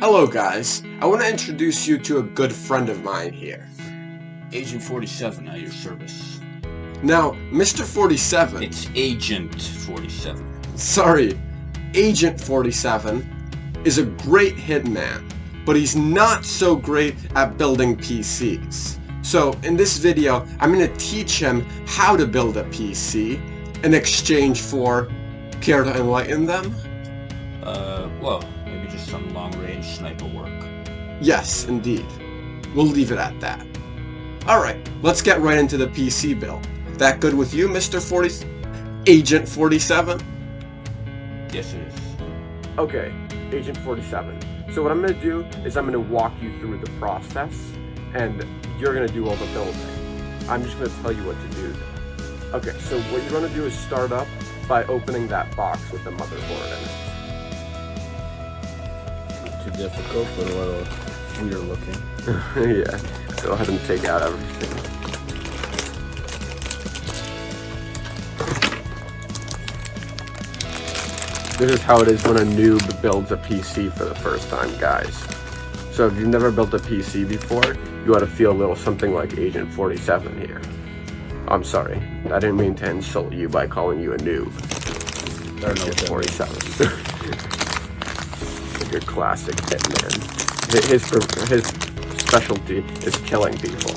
Hello guys, I want to introduce you to a good friend of mine here. Agent 47 at your service. Now, Mr. 47... It's Agent 47. Sorry, Agent 47 is a great hitman, but he's not so great at building PCs. So, in this video, I'm going to teach him how to build a PC in exchange for... Care to enlighten them? Well, maybe just some long-range sniper work. Yes, indeed. We'll leave it at that. Alright, let's get right into the PC build. That good with you, Mr. Agent 47? Yes, it is. Okay, Agent 47. So what I'm going to do is I'm going to walk you through the process, and you're going to do all the building. I'm just going to tell you what to do. Okay, so what you're going to do is start up by opening that box with the motherboard in it. Too difficult, but a little weird looking. Yeah, go ahead and take out everything. This is how it is when a noob builds a PC for the first time, guys. So if you've never built a PC before, you ought to feel a little something like Agent 47 here. I'm sorry, I didn't mean to insult you by calling you a noob. I don't know Agent what 47. Your classic hitman. His specialty is killing people,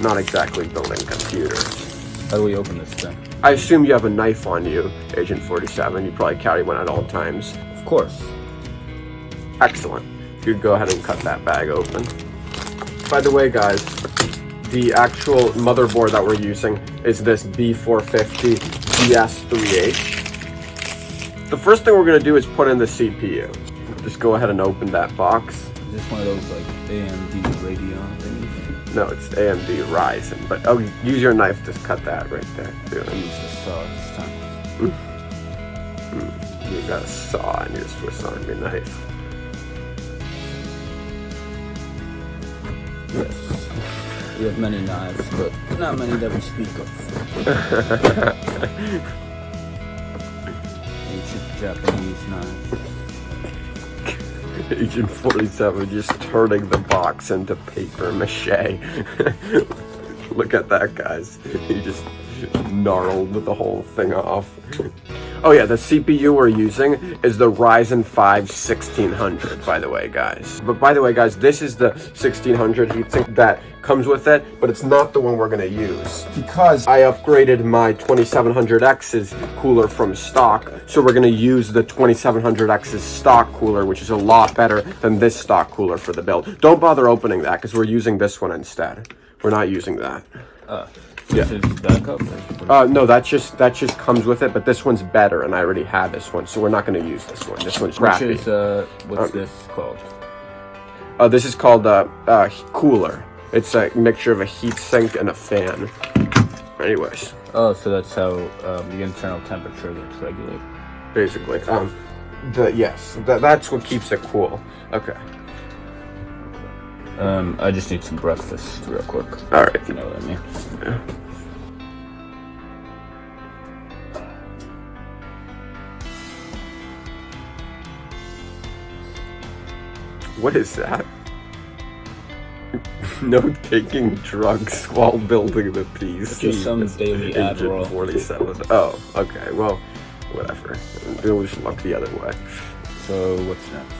not exactly building computers. How do we open this thing? I assume you have a knife on you, Agent 47. You probably carry one at all times. Of course. Excellent. You could go ahead and cut that bag open. By the way, guys, the actual motherboard that we're using is this B450 DS3H. The first thing we're going to do is put in the CPU. Just go ahead and open that box. Is this one of those like AMD Radeon things? No, it's AMD Ryzen, but use your knife to cut that right there. I used a saw this time. You got a saw in your Swiss Army knife. Yes. We have many knives, but not many that we speak of. Ancient Japanese knives. Agent 47 just turning the box into paper mache. Look at that, guys. He just gnarled the whole thing off. Oh yeah, the CPU we're using is the Ryzen 5 1600, by the way, guys. But by the way, guys, this is the 1600 heatsink that comes with it, but it's not the one we're gonna use because I upgraded my 2700X's cooler from stock, so we're gonna use the 2700X's stock cooler, which is a lot better than this stock cooler for the build. Don't bother opening that because we're using this one instead. We're not using that. This is backup? No, that just comes with it, but this one's better, and I already have this one, so we're not going to use this one. This one's crappy. Which is, what's this called? This is called cooler. It's a mixture of a heatsink and a fan. Anyways. Oh, so that's how the internal temperature gets regulated. Basically. Yes, that's what keeps it cool. Okay. I just need some breakfast real quick. Alright. You know what I mean? Yeah. What is that? No taking drugs while building the PC. Just some daily Adderall. 47. Oh, okay. Well, whatever. We'll just look the other way. So what's next?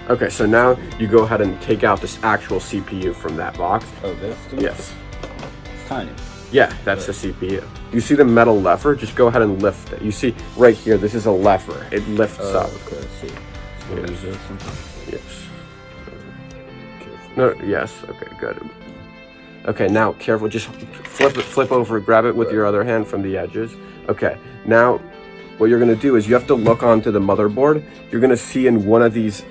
Okay, so now you go ahead and take out this actual CPU from that box. Oh, this? Yes. It's tiny. Yeah, that's the CPU. You see the metal lever? Just go ahead and lift it. You see right here, this is a lever. It lifts up. Okay, I see. So Yes. is there something? Yes. No, yes, okay, good. Okay, now careful, just flip over, grab it with your other hand from the edges. Okay, now what you're gonna do is you have to look onto the motherboard. You're gonna see in one of these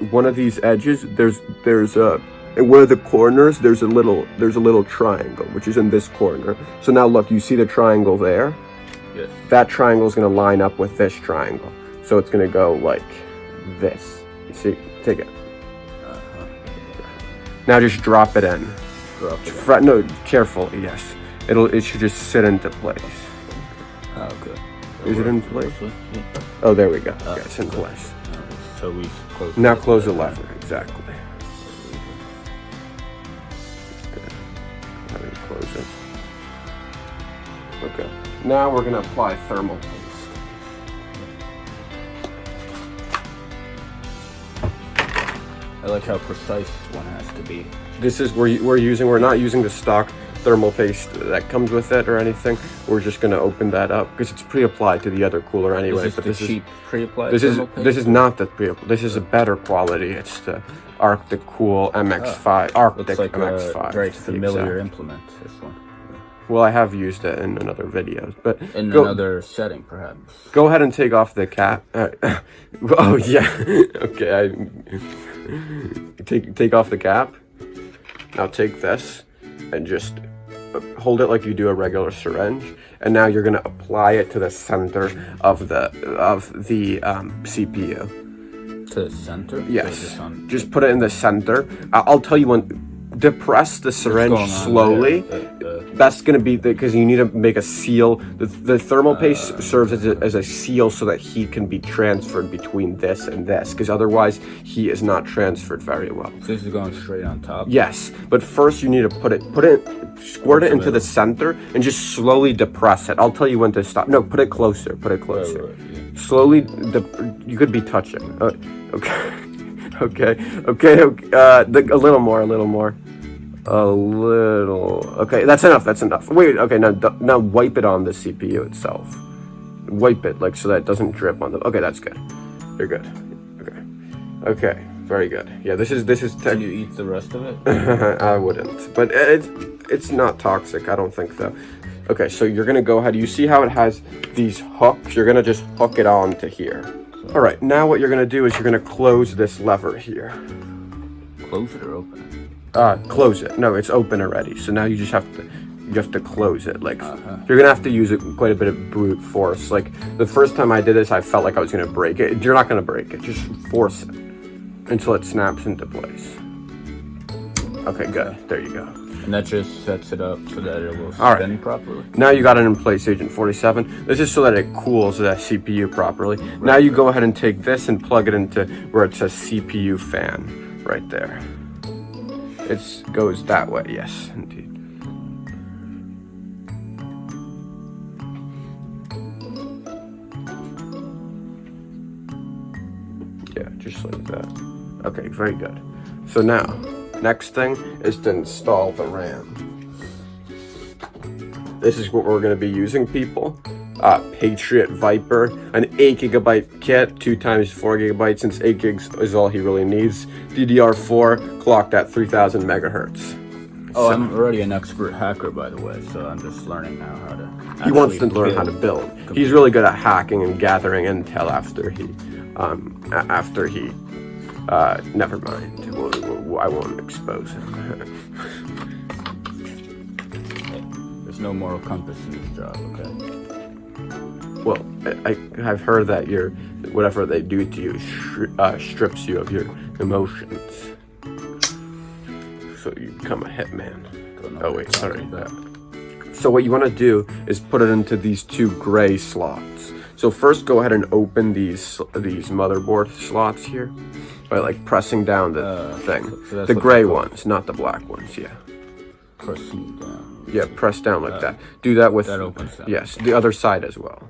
edges, there's in one of the corners, there's a little triangle, which is in this corner. So now look, you see the triangle there? Yes. That triangle is gonna line up with this triangle. So it's gonna go like this. You see? Take it. Now just drop it in. Drop it in. No, careful, yes. It should just sit into place. Oh, good. Is it in place? Yeah. Oh, there we go. Okay, it's in place. So we close. Now close the lever. Exactly. Okay. Go ahead and close it. Okay. Now we're gonna apply thermal paste. I like how precise one has to be. This is we're not using the stock thermal paste that comes with it or anything. We're just gonna open that up because it's pre-applied to the other cooler anyway. Is this the cheap pre-applied this is thermal paste? this is not the pre-applied. This is a better quality. It's the Arctic Cool MX5. Arctic Looks like MX5. a very to be familiar exact. implement, this one. Well, I have used it in another videos, but In another setting, perhaps. go ahead and take off the cap. Oh yeah. Okay. Take off the cap. Now take this and just hold it like you do a regular syringe, and now you're gonna apply it to the center of the CPU. To the center? Yes. Just put it in the center. I'll tell you when. Depress the syringe slowly. That's going to be because you need to make a seal. The thermal paste serves as a seal so that heat can be transferred between this and this, because otherwise heat is not transferred very well. So this is going straight on top? Yes, but first you need to squirt it into the center and just slowly depress it. I'll tell you when to stop. No, put it closer. Put it closer. Right, yeah. Slowly. You could be touching. Okay. Okay. A little more. Okay, that's enough. Wait, okay, now wipe it on the CPU itself. Wipe it, like, so that it doesn't drip on the... Okay, that's good. You're good. Okay, very good. Yeah, this is... Can you eat the rest of it? I wouldn't. But it's not toxic, I don't think, though. Okay, so you're gonna go ahead. You see how it has these hooks? You're gonna just hook it on to here. Alright, now what you're gonna do is you're gonna close this lever here. Close it or open it? Close it. No, it's open already. So now you just have to close it. Like you're gonna have to use quite a bit of brute force. Like the first time I did this, I felt like I was gonna break it. You're not gonna break it. Just force it until it snaps into place. Okay, good. There you go. And that just sets it up so that it will spin properly. Now you got it in place, Agent 47. This is so that it cools the CPU properly. Now you go ahead and take this and plug it into where it says CPU fan right there. It goes that way, yes, indeed. Yeah, just like that. Okay, very good. So now, next thing is to install the RAM. This is what we're going to be using, people. Patriot Viper, an 8 GB kit, 2 times 4 GB, since 8 gigs is all he really needs. DDR4 clocked at 3000 megahertz. Oh, I'm already an expert hacker, by the way, so I'm just learning now how to. He wants to learn how to build. He's really good at hacking and gathering intel after he. Never mind. I won't expose him. There's no moral compass in this job, okay? Well, I've heard that whatever they do to you strips you of your emotions. So you become a hitman. Oh wait, sorry. So what you want to do is put it into these 2 gray slots. So first go ahead and open these motherboard slots here by like pressing down the thing. So the gray ones, not the black ones, yeah. Pressing down. Yeah, press down like that. Do that with... That opens down. Yes, the other side as well.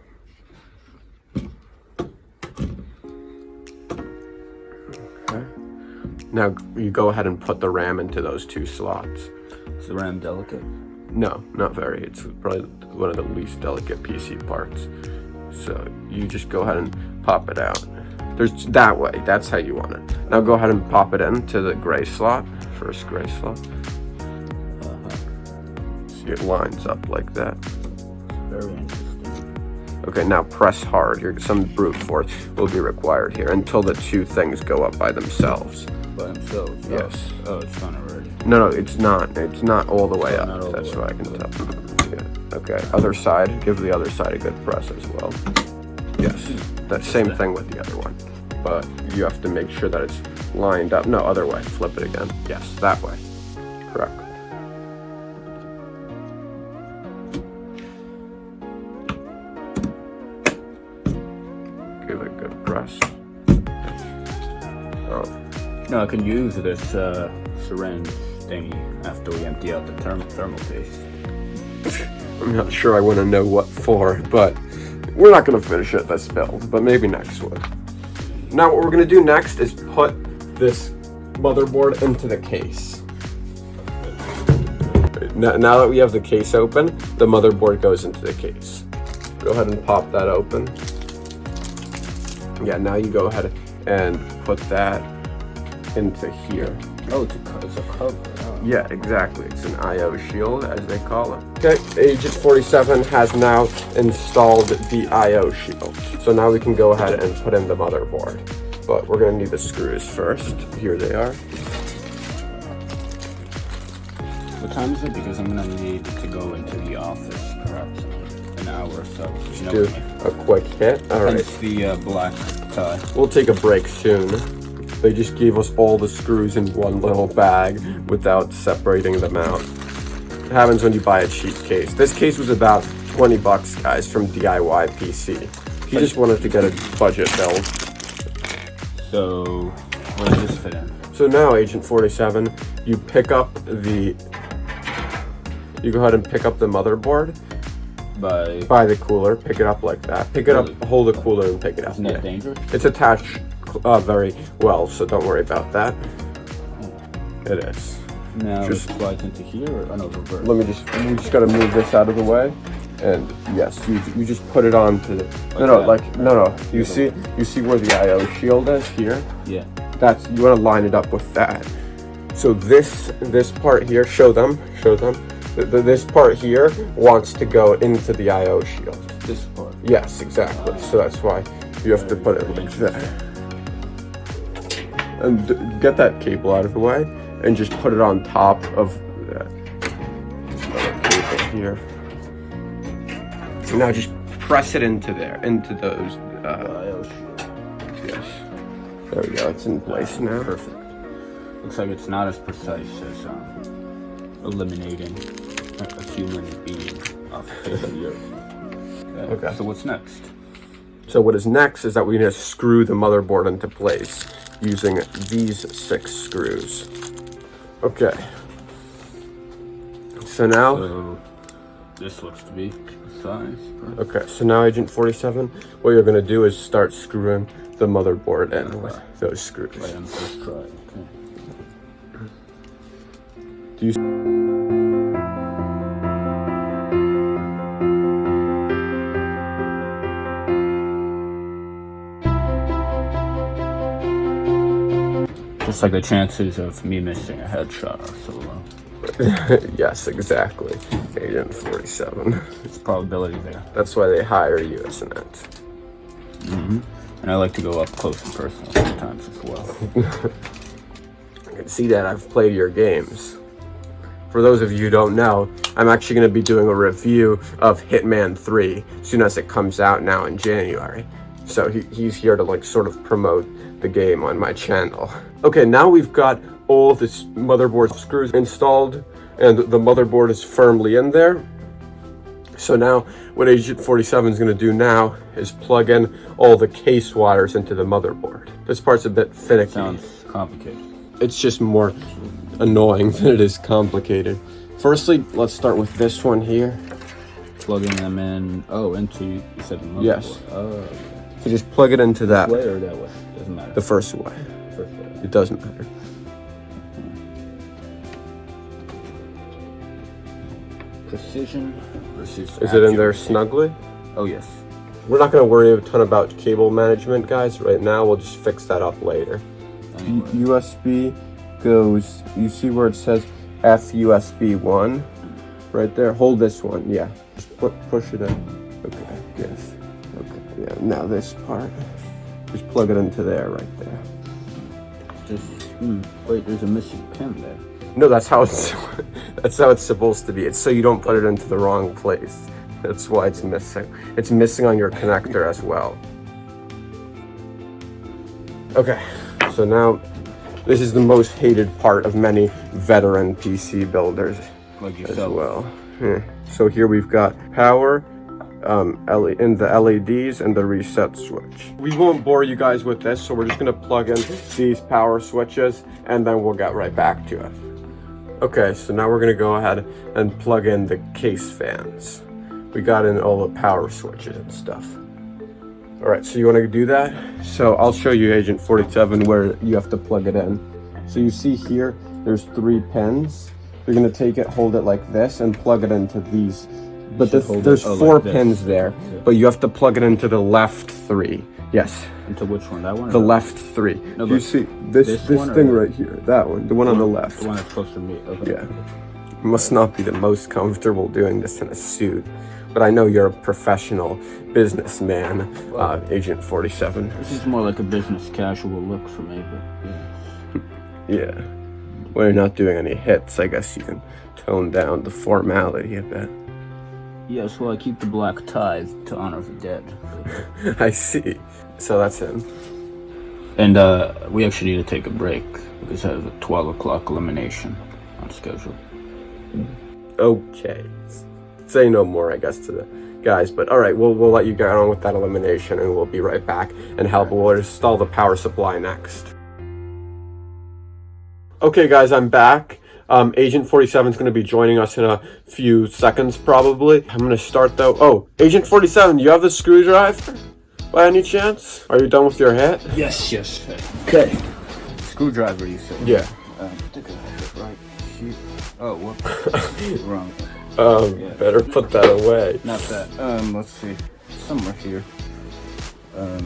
Now you go ahead and put the RAM into those 2 slots. Is the RAM delicate? No, not very. It's probably one of the least delicate PC parts. So you just go ahead and pop it out. There's that way. That's how you want it. Now go ahead and pop it into the gray slot. First gray slot. See, it lines up like that. Very interesting. Okay, now press hard. Some brute force will be required here until the 2 things go up by themselves. By themselves? Yes. Oh, it's done already. No, it's not. It's not all the way up. That's what I can tell. Yeah. Okay, other side. Give the other side a good press as well. Yes, that same thing with the other one. But you have to make sure that it's lined up. No, other way. Flip it again. Yes, that way. Correct. Give it a good press. Oh. No, I can use this syringe thingy after we empty out the thermal paste. I'm not sure I want to know what for, but we're not going to finish it this build, but maybe next one. Now what we're going to do next is put this motherboard into the case. Now that we have the case open, the motherboard goes into the case. Go ahead and pop that open. Yeah, now you go ahead and put that into here. Oh, it's a cover. Oh. Yeah, exactly. It's an IO shield, as they call it. Okay, Agent 47 has now installed the IO shield. So now we can go ahead and put in the motherboard. But we're gonna need the screws first. Here they are. What time is it? Because I'm gonna need to go into the office perhaps in an hour or so. Just do a quick hit. All right. Hence the black tie. We'll take a break soon. They just gave us all the screws in one little bag without separating them out. It happens when you buy a cheap case. This case was about 20 bucks, guys, from DIYPC. He just wanted to get a budget build. So, where does this fit in? So now, Agent 47, you pick up the... You go ahead and pick up the motherboard by the cooler. Pick it up like that. Pick it up, hold the cooler, and pick it up. Isn't that dangerous? It's attached very well, so don't worry about that. It is. Now just slides into here, or no, reverse. We just gotta move this out of the way, and yes, you just put it on to the. No. You see where the IO shield is here? Yeah. You want to line it up with that. So this part here, show them. This part here wants to go into the IO shield. This part. Yes, exactly. So that's why you have to put it like that. And get that cable out of the way, and just put it on top of that cable here. Now just press it into there, into those. Yes. There we go. It's in place now. Perfect. Looks like it's not as precise as eliminating a human being off the face of the earth. Okay. So what's next? So what is next is that we need to screw the motherboard into place using these 6 screws. Okay. So now... So this looks to be the size. Okay, so now Agent 47, what you're going to do is start screwing the motherboard in with those screws. Right on the first try. Okay. Do you... Just like the chances of me missing a headshot are so low. Yes, exactly. Agent 47. It's probability there. That's why they hire you, isn't it? Mm-hmm. And I like to go up close and personal sometimes as well. I can see that. I've played your games. For those of you who don't know, I'm actually going to be doing a review of Hitman 3 as soon as it comes out now in January. So he's here to like sort of promote the game on my channel. Okay, now we've got all this motherboard screws installed and the motherboard is firmly in there. So now what Agent 47 is going to do now is plug in all the case wires into the motherboard. This part's a bit finicky. Sounds complicated. It's just more annoying than it is complicated. Firstly, let's start with this one here. Plugging them in, into, you said the motherboard. Yes. Oh, okay. So just plug it into that. This way or that way? Doesn't matter. The first way. It doesn't matter. Precision versus Is it in there snugly? Oh, yes. We're not going to worry a ton about cable management, guys, right now. We'll just fix that up later. Anyway. USB goes, you see where it says FUSB 1? Right there. Hold this one, yeah. Just push it in. Okay, yes. Okay, yeah, now this part. Just plug it into there, right there. Wait, there's a missing pin there. No, that's how it's supposed to be. It's so you don't put it into the wrong place. That's why it's missing. It's missing on your connector as well. Okay, so now this is the most hated part of many veteran PC builders Like as yourself. well. So here we've got power, in the LEDs and the reset switch. We won't bore you guys with this, so we're just gonna plug in these power switches and then we'll get right back to it. Okay, so now we're gonna go ahead and plug in the case fans. We got in all the power switches and stuff. All right, so you wanna do that? So I'll show you, Agent 47, where you have to plug it in. So you see here, there's 3 pins. You're gonna take it, hold it like this, and plug it into these. But there's 4 pins there, but you have to plug it into the left 3. Yes. Into which one? That one? The left 3. No, you see this thing right here, that one, the one on the left. The one that's close to me. Okay. Yeah. You must not be the most comfortable doing this in a suit, but I know you're a professional businessman, Agent 47. This is more like a business casual look for me, but yeah. Yeah. When you're not doing any hits, I guess you can tone down the formality a bit. Yes, well, I keep the black tie to honor the dead. I see. So that's him. And we actually need to take a break because I have a 12 o'clock elimination on schedule. Okay. Say no more, I guess, to the guys. But all right, we'll let you get on with that elimination, and we'll be right back and help. We'll install the power supply next. Okay, guys, I'm back. Agent 47 is going to be joining us in a few seconds, probably. I'm going to start, though. Oh, Agent 47, you have the screwdriver? By any chance? Are you done with your hit? Yes. Okay. Screwdriver, you said? Yeah. I think I have it right here. Oh, what? Wrong. Yeah. Better put that away. Not that. Let's see. Somewhere here. There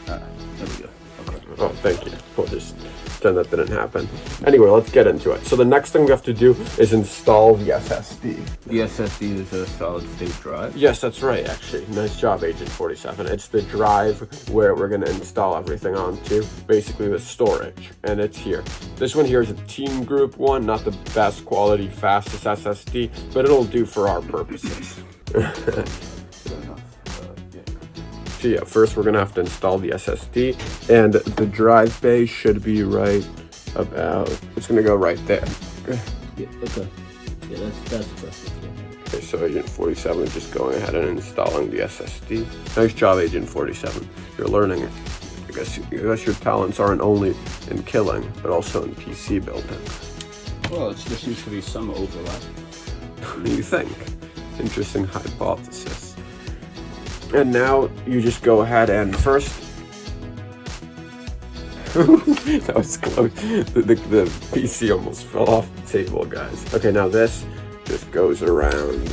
we go. Okay. Oh, thank you. We'll just pretend that didn't happen. Anyway, let's get into it. So the next thing we have to do is install the SSD. The SSD is a solid-state drive? Yes, that's right, actually. Nice job, Agent 47. It's the drive where we're going to install everything onto, basically the storage, and it's here. This one here is a Teamgroup one, not the best quality, fastest SSD, but it'll do for our purposes. So yeah, first we're gonna have to install the SSD, and the drive bay should be right about, it's gonna go right there. Yeah, okay. Yeah, that's perfect. Yeah. Okay, so Agent 47 is just going ahead and installing the SSD. Nice job, Agent 47. You're learning it. I guess your talents aren't only in killing, but also in PC building. Well, there seems to be some overlap. You think? Interesting hypothesis. And now you just go ahead and first... That was close. The PC almost fell off the table, guys. Okay, now this just goes around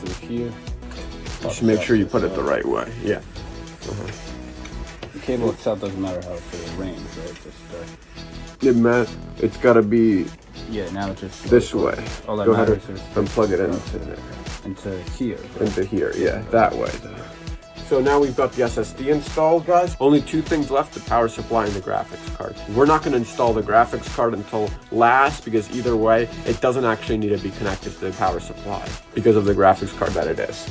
Through here. Just make sure you put it the right way. Yeah. The cable itself doesn't matter how it's arranged, right? It's gotta be yeah, now it's just this way. All that go ahead matters is and plug it into there. Into here. Into here, yeah, that way. So now we've got the SSD installed, guys. Only 2 things left, the power supply and the graphics card. We're not gonna install the graphics card until last, because either way, it doesn't actually need to be connected to the power supply because of the graphics card that it is.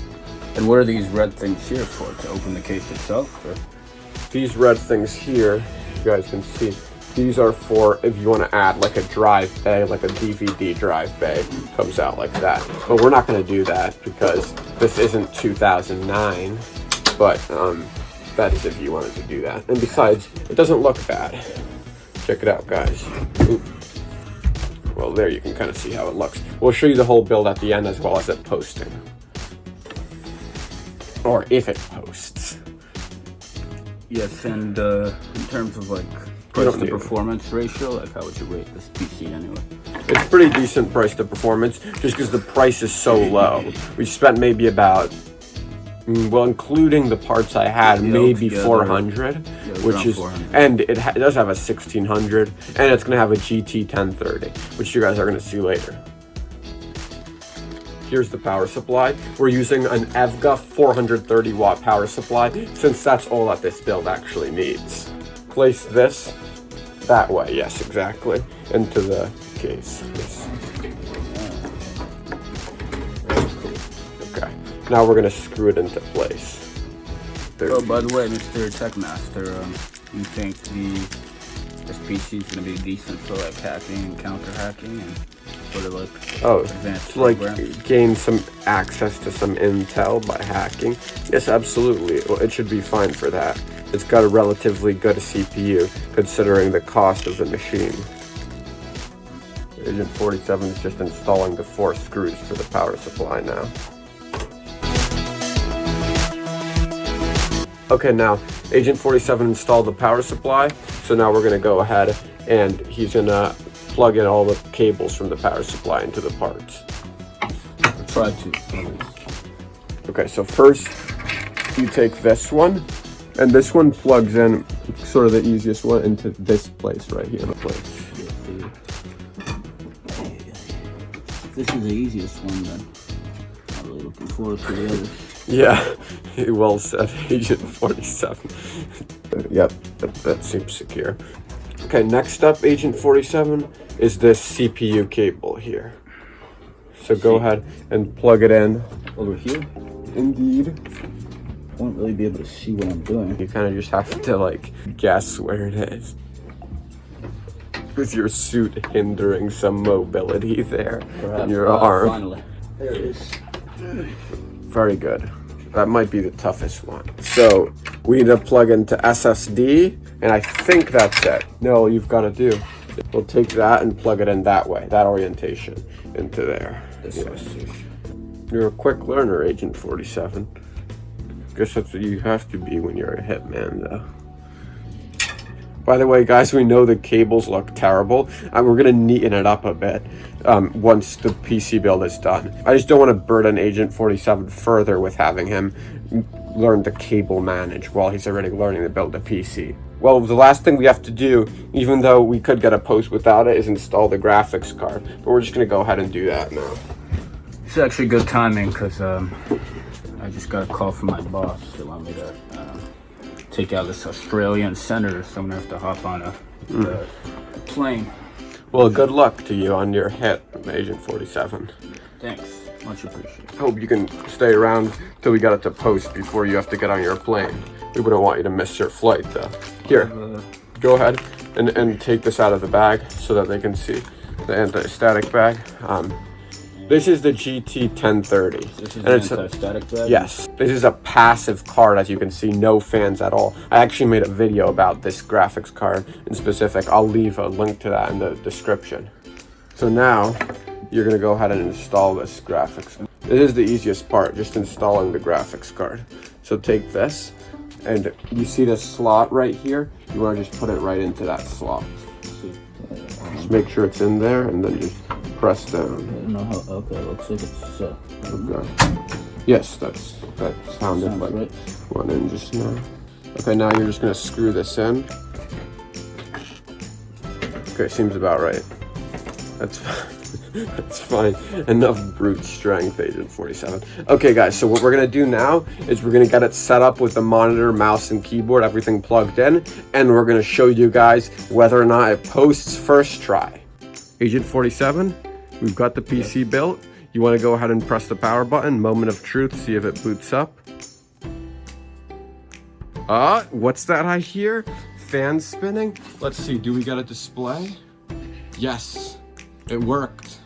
And what are these red things here for? To open the case itself? Or? These red things here, you guys can see, these are for if you want to add like a drive bay, like a DVD drive bay, comes out like that. But we're not going to do that because this isn't 2009, but that's if you wanted to do that. And besides, it doesn't look bad. Check it out, guys. Ooh. Well, there you can kind of see how it looks. We'll show you the whole build at the end as well as it posting. Or if it posts. Yes, and in terms of like price to performance ratio, like how would you rate this PC anyway? It's pretty decent price to performance, just because the price is so low. We spent maybe about, well, including the parts I had, maybe 400, which is, 400. And it does have a 1600, and it's gonna have a GT 1030, which you guys are gonna see later. Here's the power supply. We're using an EVGA 430 watt power supply, since that's all that this build actually needs. Place this that way, yes, exactly, into the case. Yes. Okay, now we're gonna screw it into place. Oh, by the way, Mr. Techmaster, you think the this PC is gonna be decent for like hacking and counter hacking and sort of like advanced like programs. gain some access to some intel by hacking. Yes, absolutely. Well, it should be fine for that. It's got a relatively good CPU considering the cost of the machine. Agent 47 is just installing the 4 screws for the power supply now. Okay, now Agent 47 installed the power supply, so now we're gonna go ahead and he's gonna plug in all the cables from the power supply into the parts. Try to. Okay, so first you take this one, and this one plugs in, sort of the easiest one, into this place right here. This is the easiest one then. I'm really looking forward to the others. Yeah, well said, Agent 47. Yep, that seems secure. Okay, next up, Agent 47, is this CPU cable here. So go ahead and plug it in. Over here? Indeed. I won't really be able to see what I'm doing. You kind of just have to like guess where it is. With your suit hindering some mobility there in your arm. Finally. There it is. Very good. That might be the toughest one. So we need to plug into SSD, and I think that's it. No, you've got to do. We'll take that and plug it in that way, that orientation, into there. Yes. You're a quick learner, Agent 47. Guess that's what you have to be when you're a hitman, though. By the way, guys, we know the cables look terrible, and we're gonna neaten it up a bit once the PC build is done. I just don't want to burden Agent 47 further with having him learn to cable manage while he's already learning to build a PC. Well, the last thing we have to do, even though we could get a post without it, is install the graphics card. But we're just gonna go ahead and do that now. It's actually good timing because I just got a call from my boss. They want me to take out this Australian senator, so I'm gonna have to hop on a plane. Well, good luck to you on your hit, Agent 47. Thanks, much appreciated. Hope you can stay around till we get it to post before you have to get on your plane. We wouldn't want you to miss your flight, though. Here, go ahead and take this out of the bag so that they can see the anti-static bag. This is the GT 1030. This is an anti-static bag? Yes. This is a passive card, as you can see, no fans at all. I actually made a video about this graphics card in specific. I'll leave a link to that in the description. So now, you're gonna go ahead and install this graphics. This is the easiest part, just installing the graphics card. So take this, and you see this slot right here? You wanna just put it right into that slot. Just make sure it's in there, and then just press down. I don't know how. Okay, looks like it's Okay. Yes, that sounded like right. One in just now. Okay, now you're just gonna screw this in. Okay, seems about right. That's fine. That's fine. Enough brute strength, Agent 47. Okay, guys, so what we're gonna do now is we're gonna get it set up with the monitor, mouse, and keyboard, everything plugged in, and we're gonna show you guys whether or not it posts first try. Agent 47, we've got the PC built. You want to go ahead and press the power button, moment of truth, see if it boots up. What's that I hear? Fans spinning? Let's see, do we get a display? Yes, it worked.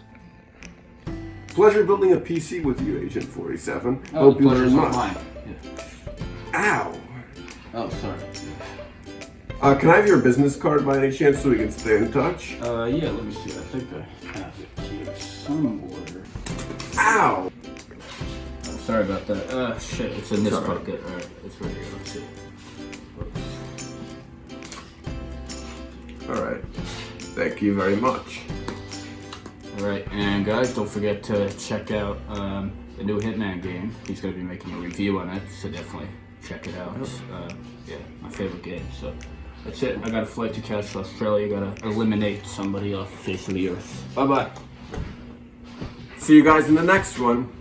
Pleasure building a PC with you, Agent 47. Hope you learn much. Ow! Oh, sorry. Can I have your business card by any chance so we can stay in touch? Yeah, let me see. I think I have it here somewhere. Ow! Oh, sorry about that. Shit, it's in this pocket. Alright, it's right here. Let's see. Alright. Thank you very much. Alright, and guys, don't forget to check out the new Hitman game. He's going to be making a review on it, so definitely check it out. Yeah, my favorite game, so that's it. I got a flight to catch to Australia. Gotta eliminate somebody off the face of the earth. Bye-bye. See you guys in the next one.